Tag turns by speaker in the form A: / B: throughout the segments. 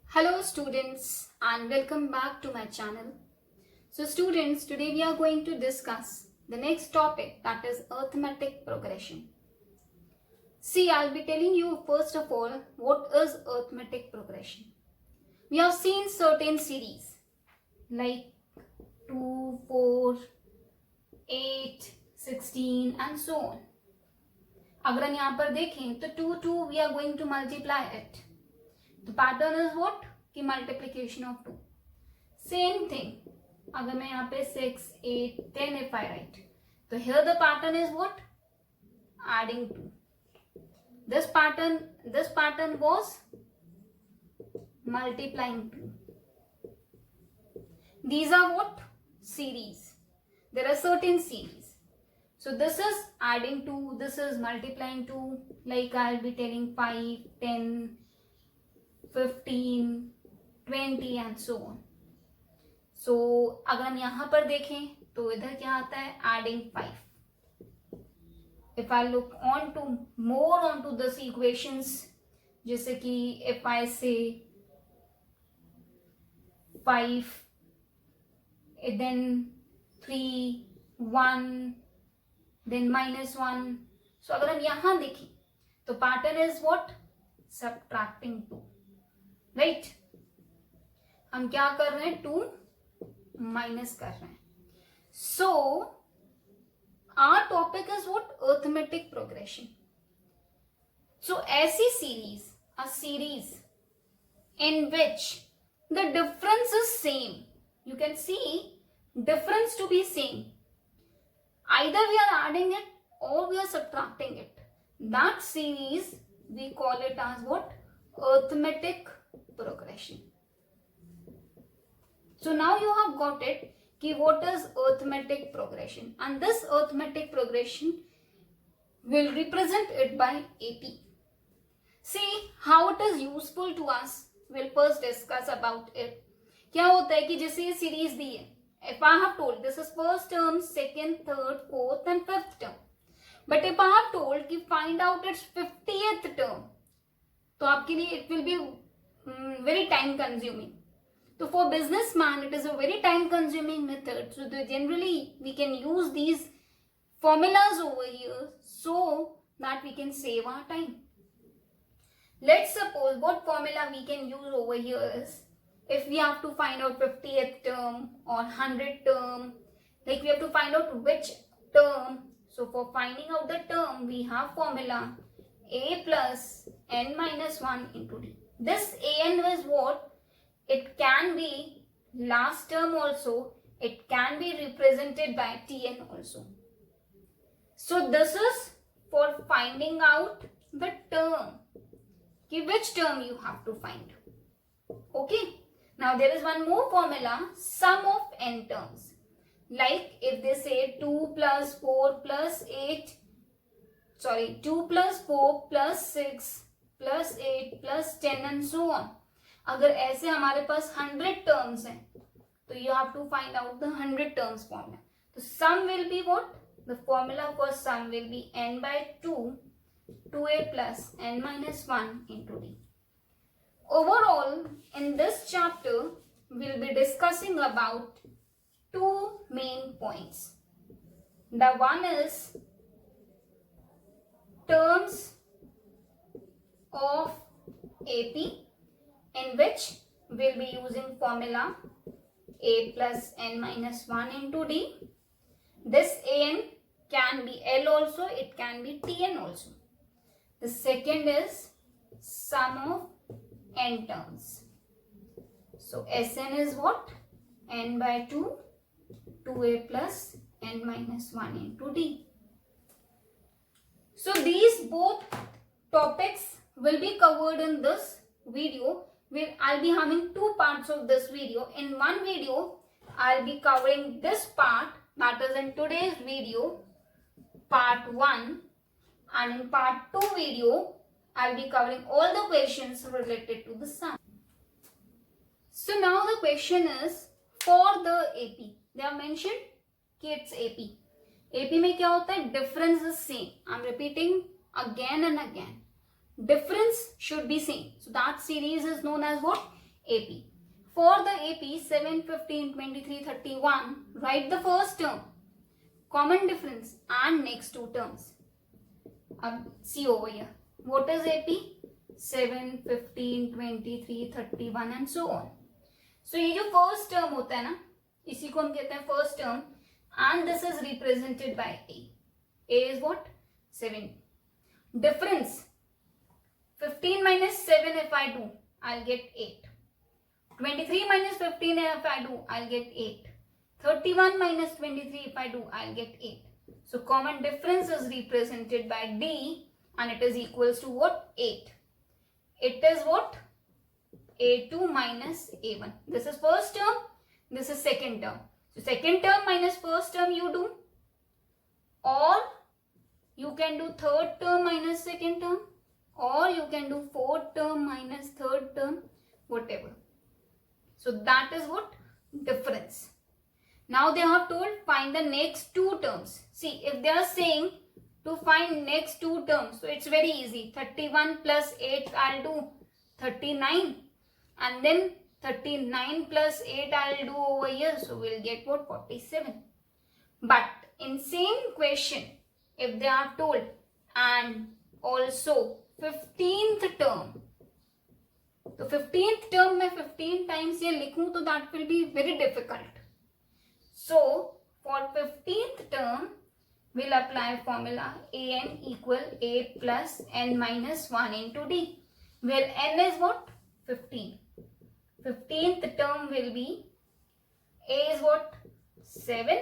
A: Hello students and welcome back to my channel. So students, today we are going to discuss the next topic, that is arithmetic progression. See, I'll be telling you first of all what is arithmetic progression. We have seen certain series like 2, 4, 8, 16 and so on. अगर हम यहाँ पर देखें तो 2 we are going to multiply it. The pattern is what? कि multiplication of 2. Same thing. अगर मैं यहाँ पे 6, 8, 10 if I write, तो here the pattern is what? Adding 2. This pattern was multiplying 2. These are what? Series. There are certain series. So this is adding 2, this is multiplying 2, like I'll be telling 5, 10, 15, 20 and so on. So अगर हम यहाँ पर देखें तो इधर क्या आता है? Adding 5. If I look on to more onto this equations, जैसे कि if I say 5, then 3, 1, then -1. So अगर हम यहाँ देखें तो pattern is what? Subtracting 2. Right हम क्या कर रहे हैं? 2 माइनस कर रहे हैं. So our topic is what? Arithmetic progression. So ऐसी series, a series in which the difference is same. You can see difference to be same. Either we are adding it और we are subtracting it. That series we call it as what? Arithmetic progression. So now you have got it कि what is arithmetic progression, and this arithmetic progression will represent it by AP. See how it is useful to us. We'll first discuss about it. क्या होता है कि जैसे ये series दी है, if I have told this is first term, second, third, fourth and fifth term, but if I have told कि find out its 50th term, तो आपके लिए it will be very time consuming. So for businessman it is a very time consuming method. So generally we can use these formulas over here so that we can save our time. Let's suppose what formula we can use over here is, if we have to find out 50th term or 100th term, like we have to find out which term. So for finding out the term we have formula a plus n minus 1 into d. This an is what? It can be last term also. It can be represented by tn also. So this is for finding out the term. Which term you have to find. Okay. Now there is one more formula, sum of n terms. Like if they say 2 plus 4 plus 8, 2 plus 4 plus 6 plus 8 plus 10 and so on. अगर ऐसे हमारे पास 100 terms हैं तो you have to find out the 100 terms formula. तो sum will be what? The formula for sum will be n by 2, 2a plus n minus 1 into d. Overall, in this chapter, we'll be discussing about two main points. The one is terms of AP, in which we'll be using formula a plus n minus 1 into d. This an can be L also, it can be Tn also. The second is sum of n terms. So Sn is what? N by 2, 2a plus n minus 1 into d. So these both topics will be covered in this video, where I'll be having two parts of this video. In one video I'll be covering this part, that is in today's video part 1, and in part 2 video I'll be covering all the questions related to the sum. So now the question is for the AP. They have mentioned कि it's AP. AP में क्या होता है? Difference is same. I'm repeating again and again. Difference should be same. So that series is known as what? AP. For the AP 7, 15, 23, 31, write the first term, common difference and next two terms. See over here. What is AP? 7, 15, 23, 31 and so on. So ये जो first term होता है ना, इसी को हम कहते हैं first term, and this is represented by A. A is what? 7. Difference. 15 minus 7 if I do, I'll get 8. 23 minus 15 if I do, I'll get 8. 31 minus 23 if I do, I'll get 8. So common difference is represented by D and it is equals to what? 8. It is what? A2 minus A1. This is first term, this is second term. So second term minus first term you do, or you can do third term minus second term, or you can do fourth term minus third term, whatever. So that is what? Difference. Now they have told find the next two terms. See, if they are saying to find next two terms, so it's very easy. 31 plus 8 I'll do 39, and then 39 plus 8 I'll do over here, so we'll get what? 47. But in same question, if they are told and also 15th term, तो 15th term में 15 times ये लिखूं तो that will be very difficult. So for 15th term, we'll apply formula an equal a plus n minus 1 into d, where n is what? 15. 15th term will be a is what? 7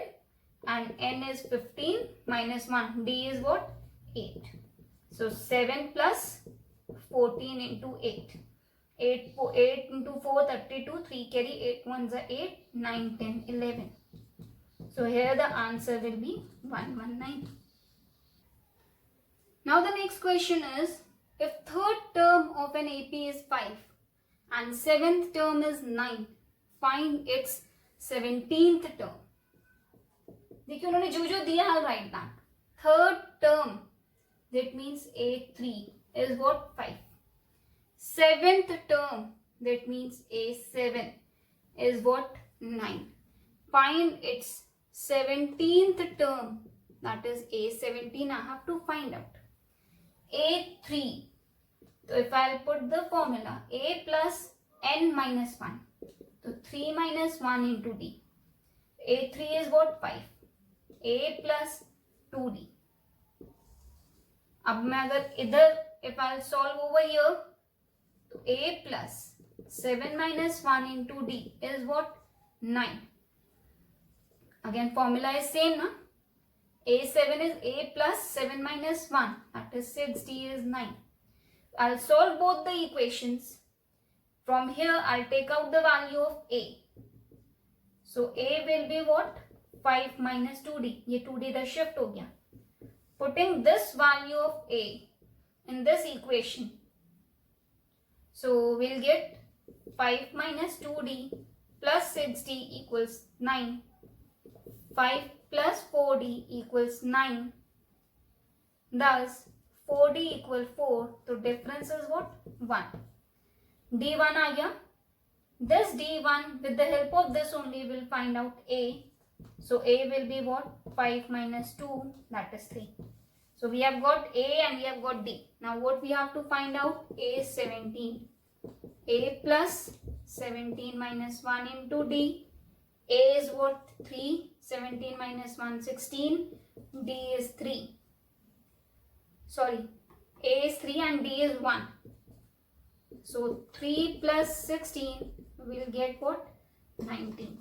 A: and n is 15 minus 1. d is what? 8. So 7 plus 14 into 8. 8 into 4, 32, 3 carry 8 ones are 8, 9, 10, 11. So here the answer will be 119. Now the next question is, if third term of an AP is 5 and 7th term is 9, find its 17th term. देखिए उन्होंने जो जो दिया, I'll write that. Third term, that means A3 is what? 5. 7th term, that means A7 is what? 9. Find its 17th term, that is A17. I have to find out. A3. So if I'll put the formula A plus n minus 1. So 3 minus 1 into D. A3 is what? 5. A plus 2D. अब मैं अगर इधर if I'll solve over here, तो A plus 7 minus 1 into D is what? 9. Again formula is same na. A7 is A plus 7 minus 1, that is 6, D is 9. I'll solve both the equations. From here I'll take out the value of A. So A will be what? 5 minus 2D. ये 2D इधर shift हो गया. Putting this value of A in this equation. So we'll get 5 minus 2D plus 6D equals 9. 5 plus 4D equals 9. Thus 4D equals 4. So difference is what? 1. D1 आ गया. This D1, with the help of this only, we'll find out A. So A will be what? 5 minus 2, that is 3. So we have got A and we have got D. Now what we have to find out? A is 17. A plus 17 minus 1 into D. A is what? 3. 17 minus 1, 16. D is 3. Sorry. A is 3 and D is 1. So 3 plus 16 will get what? 19.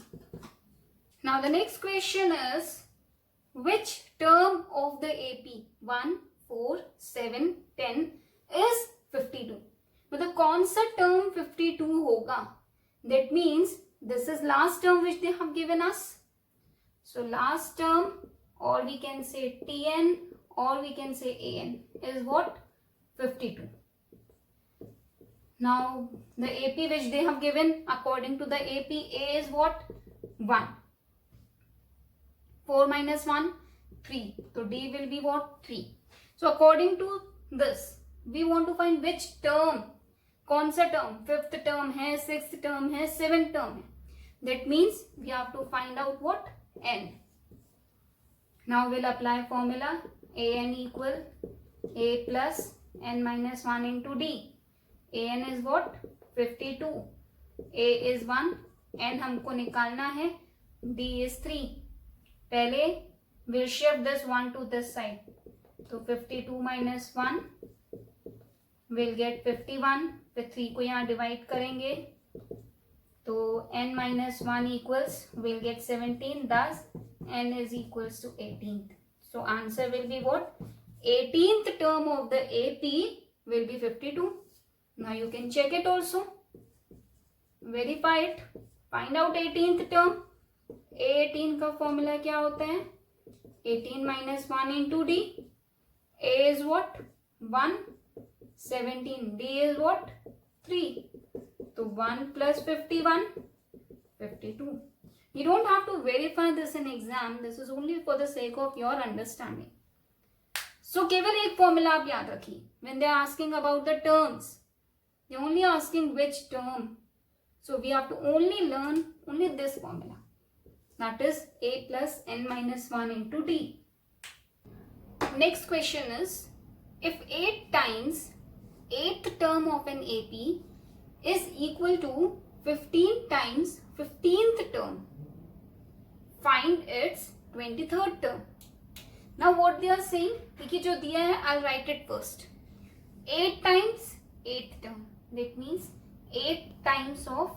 A: Now the next question is, which term of the AP 1, 4, 7, 10 is 52? मतलब कौन सा term 52 होगा? That means this is last term which they have given us. So last term, or we can say Tn, or we can say An, is what? 52. Now the AP which they have given, according to the AP, A is what? 1. 4 minus 1, 3. So D will be what? 3. So according to this, we want to find which term कौन सा term, fifth term है, sixth term है, seventh term है. That means we have to find out what, n. Now will apply formula an equal a plus n minus 1 into d. an is what, 52, a is 1, n हमको निकालना है, d is 3. पहले we'll shift this 1 to this side. तो 52 minus 1 will get 51. फिर 3 को यहाँ divide करेंगे तो n minus 1 equals will get 17. Thus n is equals to 18th. So answer will be what? 18th term of the AP will be 52. Now you can check it also. Verify it. Find out 18th term. A18 का formula क्या होता है? 18 minus 1 into D. A is what? 1. 17. D is what? 3. So 1 plus 51, 52. You don't have to verify this in exam. This is only for the sake of your understanding. So केवल एक formula आप याद रखिए. When they are asking about the terms, they are only asking which term. So we have to only learn only this formula. That is a plus n minus 1 into d. Next question is, if 8 times 8th term of an AP is equal to 15 times 15th term, find its 23rd term. Now what they are saying, देखिए जो दिया है, I'll write it first. 8 times 8th term, that means 8 times of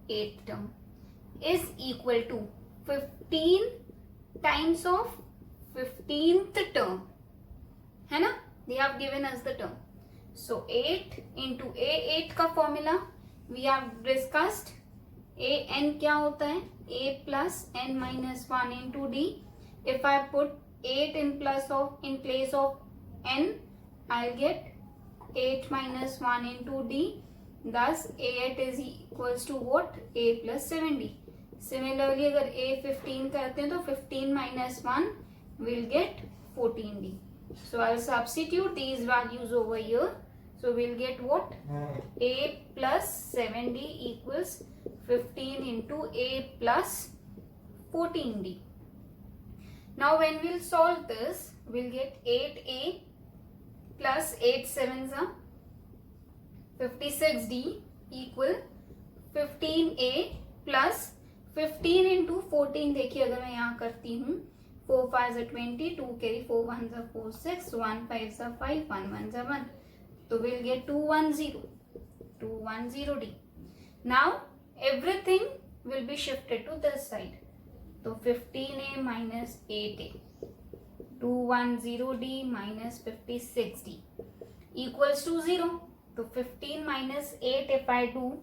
A: 8th term is equal to 15 times of 15th term, है ना? They have given us the term. So 8 into A8 का formula we have discussed. an क्या होता है? a plus n minus 1 into d. If I put 8 in place of n, I'll get 8 minus 1 into d. Thus a8 is equals to what? a plus 7d. Similarly अगर a 15 करते हैं तो 15 minus 1 will get 14d. So I'll substitute these values over here. So we'll get what? a plus 7d equals 15 into a plus 14d. Now when we'll solve this, we'll get 8a plus 8 7s are 56d equal 15a plus 15 into 14. देखिए अगर मैं यहाँ करती हूँ, 4 5 are 20, 2 carry 4 1s are 4 6, 1 5s are 5, 1 1s are 1. So we'll get 210d. Now everything will be shifted to this side. So 15a minus 8a, 210d minus 56d equals to 0. So 15 minus 8 if I do,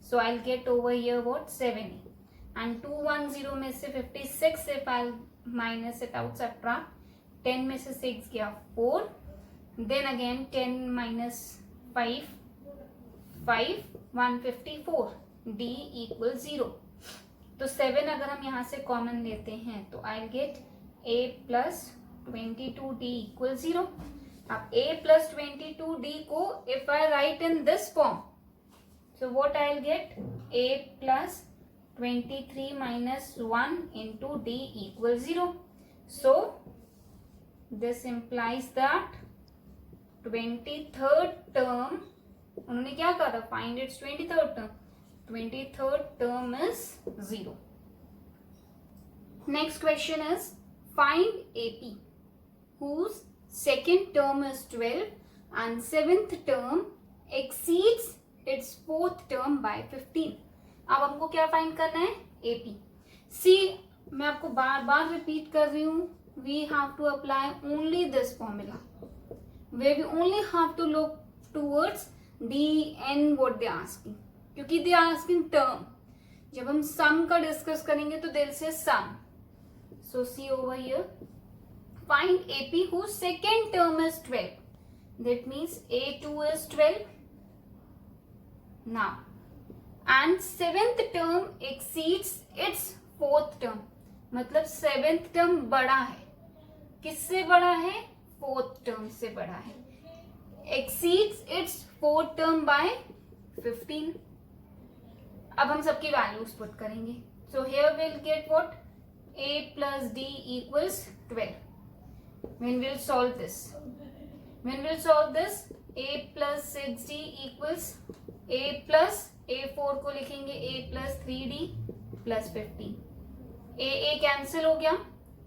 A: so I'll get over here what? 7a. And 210 में से 56 if I'll minus it out, subtract, 10 में से 6 गया 4. Then again 10 minus 5, 154, d equals 0. तो 7 अगर हम यहाँ से कॉमन लेते हैं तो I'll get a plus 22d equals 0. अब a plus 22d को if I write in this form, so what I'll get? a plus 23 minus 1 into d equals 0. So this implies that 23rd term, उन्होंने क्या कहा? Find its 23rd term. 23rd term is 0. Next question is, find AP whose second term is 12 and 7th term exceeds its 4th term by 15. अब हमको क्या find करना है? AP. See, मैं आपको बार बार रिपीट कर रही हूँ, we have to apply only this formula where we only have to look towards d n what they are asking, क्योंकि they are asking term. जब हम sum का डिस्कस करेंगे तो they'll say sum. So see over here, find AP whose second term is 12. That means A2 is 12. Now, and 7th term exceeds its 4th term. मतलब 7th term बड़ा है. किससे बड़ा है? 4th term से बड़ा है. Exceeds its 4th term by 15. अब हम सबकी वैल्यूज पुट करेंगे. So here we'll get what? A plus D equals 12. When we'll solve this, A plus 6D equals A plus A4 को लिखेंगे A plus 3D plus 15. A cancel हो गया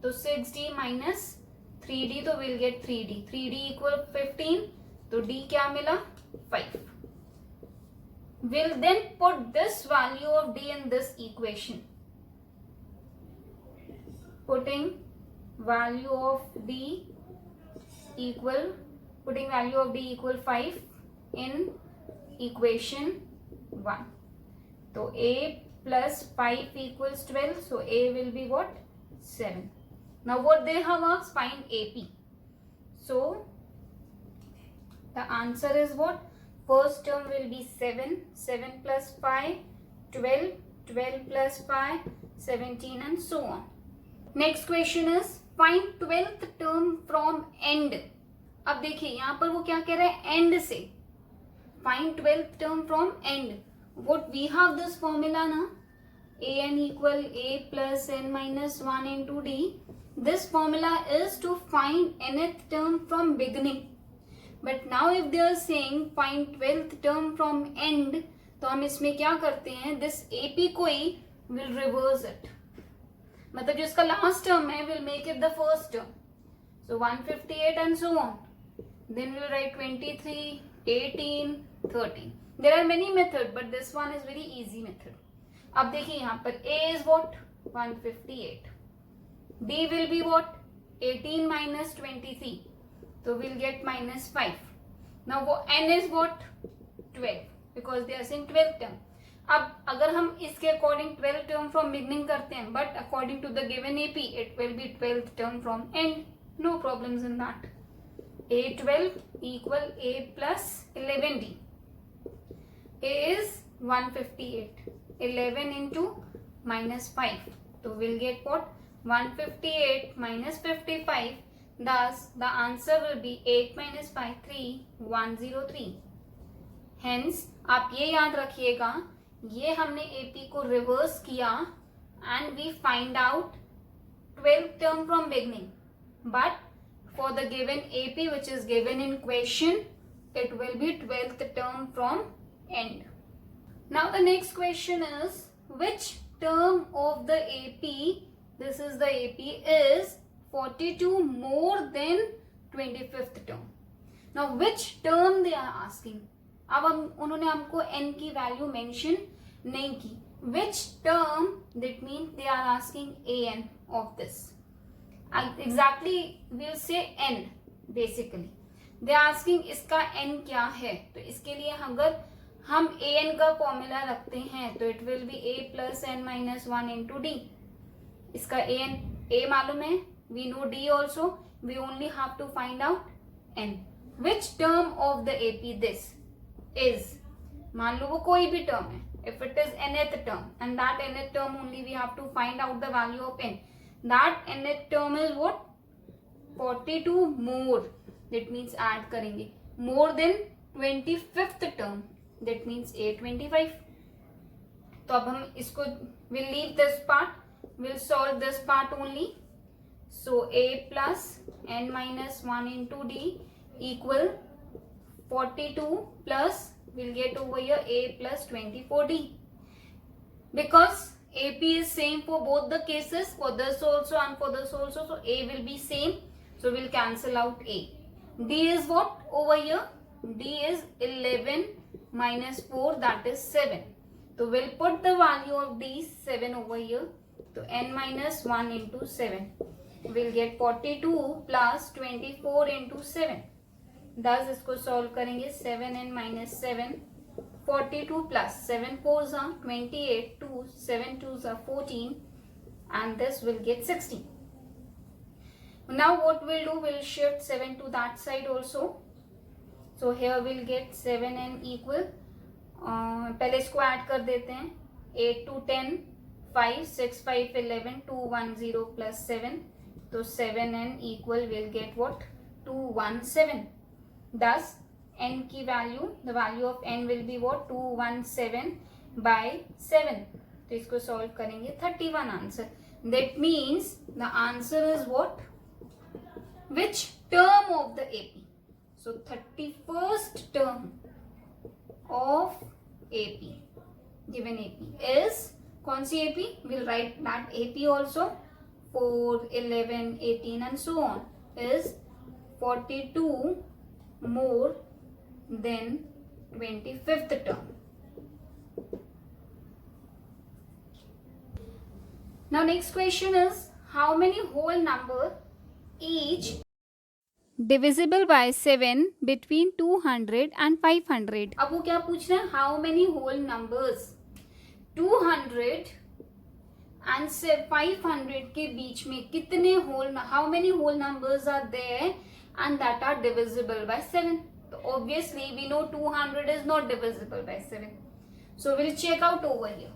A: तो 6D minus 3D तो we'll get 3D. 3D equal 15 तो D क्या मिला? 5. We'll then put this value of D in this equation. Putting value of D equal 5 in equation 1. So A plus 5 equals 12. So A will be what? 7. Now what they have asked? Find AP. So the answer is what? First term will be 7. 7 plus 5, 12. 12 plus 5, 17 and so on. Next question is find 12th term from end. अब देखिए यहाँ पर वो क्या कह रहा है? end से. Find 12th term from end. What we have this formula na? An equal A plus n minus 1 into D. This formula is to find nth term from beginning. But now if they are saying find 12th term from end, तो हम इसमें क्या करते हैं? This AP को ही will reverse it. मतलब जो इसका last term है will make it the first term. So 158 and so on. Then we'll write 23, 18, 13. There are many methods, but this one is very easy method. अब देखिए यहाँ पर A is what? 158. D will be what? 18 minus 23. So we'll get minus 5. Now N is what? 12. Because they are saying 12th term. अब अगर हम इसके according 12th term from beginning करते हैं, but according to the given AP, it will be 12th term from end. No problems in that. A12 equal A plus 11D. A is 158. 11 into minus 5. So we'll get what? 158 minus 55. Thus, the answer will be 8 minus 5, 3, 103. Hence, आप ये याद रखिएगा, ये हमने AP को reverse किया and we find out 12th term from beginning. But for the given AP which is given in question, it will be 12th term from end. Now the next question is, which term of the AP, this is the AP, is 42 more than 25th term? Now which term they are asking? अब उन्होंने हमको n की value mention नहीं की. Which term? That means they are asking an of this. Exactly we'll say n basically. They are asking इसका n क्या है. तो इसके लिए अगर हम an का फॉर्मूला रखते हैं तो it will be a plus n minus 1 into d. इसका a मालूम है. We know d also. We only have to find out n. Which term of the AP this is? मान लो वो कोई भी term है. If it is nth term, and that nth term only we have to find out the value of n. That nth term is what? 42 more. That means add करेंगे. More than 25th term. That means A25. तो अब हम इसको we'll leave this part. We'll solve this part only. So A plus n minus 1 into d equal 42 plus we'll get over here A plus 24d. Because AP is same for both the cases, for this also and for this also, so A will be same. So we'll cancel out A. D is what over here? D is 11 minus 4, that is 7. So we'll put the value of D 7 over here. So n minus 1 into 7. We'll get 42 plus 24 into 7. Thus इसको solve करेंगे. 7n minus 7. 42 plus 7 4s are 28, 2, 7 2s are 14, and this will get 16. Now what we'll do, we'll shift 7 to that side also. So here we'll get 7n equal, पहले इसको add कर देते हैं. 8 to 10, 5, 6, 5, 11, 2, 1, 0 plus 7. So 7n equal, we'll get what? 217. Thus n की value, the value of n will be what, 217 by 7. तो इसको solve करेंगे 31 answer. That means the answer is what? Which term of the AP? So 31st term of AP, given AP is कौन सी AP? We'll write that AP also. 4, 11, 18 and so on is 42 more than 25th term. Now next question is, how many whole number each divisible by 7 between 200 and 500? अब वो क्या पूछ रहे हैं? How many whole numbers 200 and 500 के बीच में कितने whole, how many whole numbers are there and that are divisible by 7? So obviously we know 200 is not divisible by 7. So we'll check out over here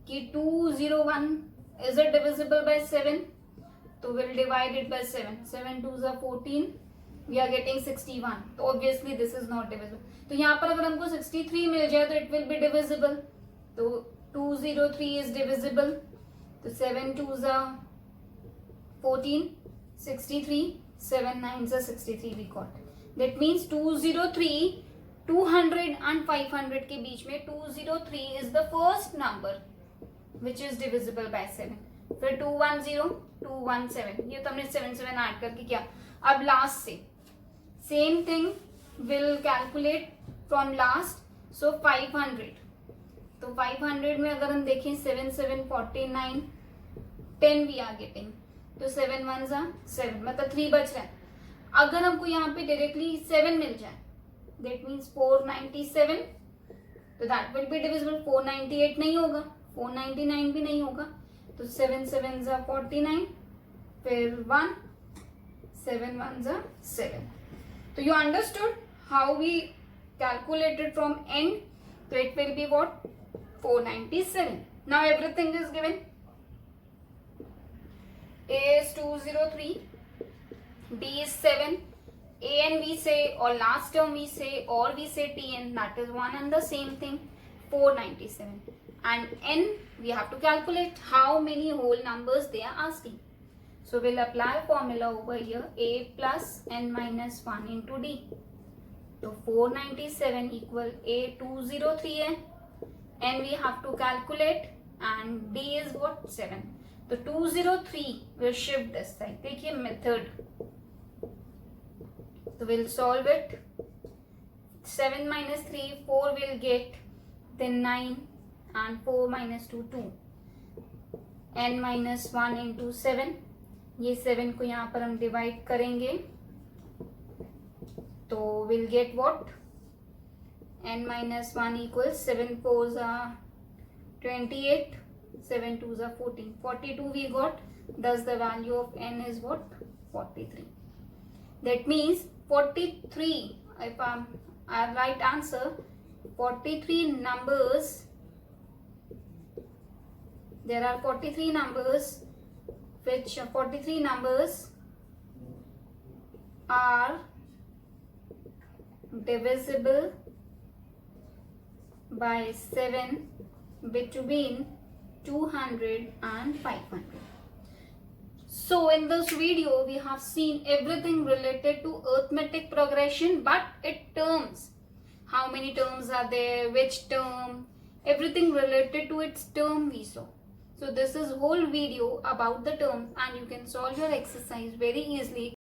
A: कि 201 is it divisible by 7? So we'll divide it by 7. 7 2s are 14. We are getting 61. So obviously this is not divisible. तो यहाँ पर अगर हमको 63 मिल जाए तो it will be divisible. तो 203 is divisible. तो 7 2s are 14. 63. 7 9s are 63 we got. That means 203, 200 and 500 के बीच में 203 is the first number which is divisible by 7. फिर 210, 217, ये तो हमने 7 7 ऐड करके किया. अब लास्ट से same thing will calculate from last. So 500, तो 500 में अगर हम देखें 7 7 49, 10 वी आर गेटिंग. तो 7 1s are 7, मतलब 3 बच रहा है. अगर हमको यहाँ पे डायरेक्टली 7 मिल जाए दैट मीन्स 497, तो दैट विल बी डिविजिबल. 498 नहीं होगा, 499 भी नहीं होगा. तो 7 7s are 49, फिर 1, 7 1s are 7. तो you understood how we calculated from n. So it will be what? 497. Now everything is given. A is 203, B is 7, A and we say, or last term we say, or we say Tn, that is one and the same thing, 497. And n we have to calculate how many whole numbers they are asking. So we'll apply formula over here, A plus n minus 1 into D. So 497 equal A 203 है, n we have to calculate and D is what? 7. तो 203 will shift this side. देखिए method. So we'll solve it. 7 minus 3, 4 will get, then 9 and 4 minus 2, 2. n minus 1 into 7. ये 7 को यहाँ पर हम divide करेंगे तो we'll get what? n minus 1 equals 7 4s are 28, 7 2s are 14. 42 we got. Thus the value of n is what? 43. That means 43, if our right answer, 43 numbers, there are 43 numbers which 43 numbers are divisible by 7 between 200 and 500. So in this video we have seen everything related to arithmetic progression, but it terms, how many terms are there, which term, everything related to its term we saw. So this is whole video about the terms and you can solve your exercise very easily.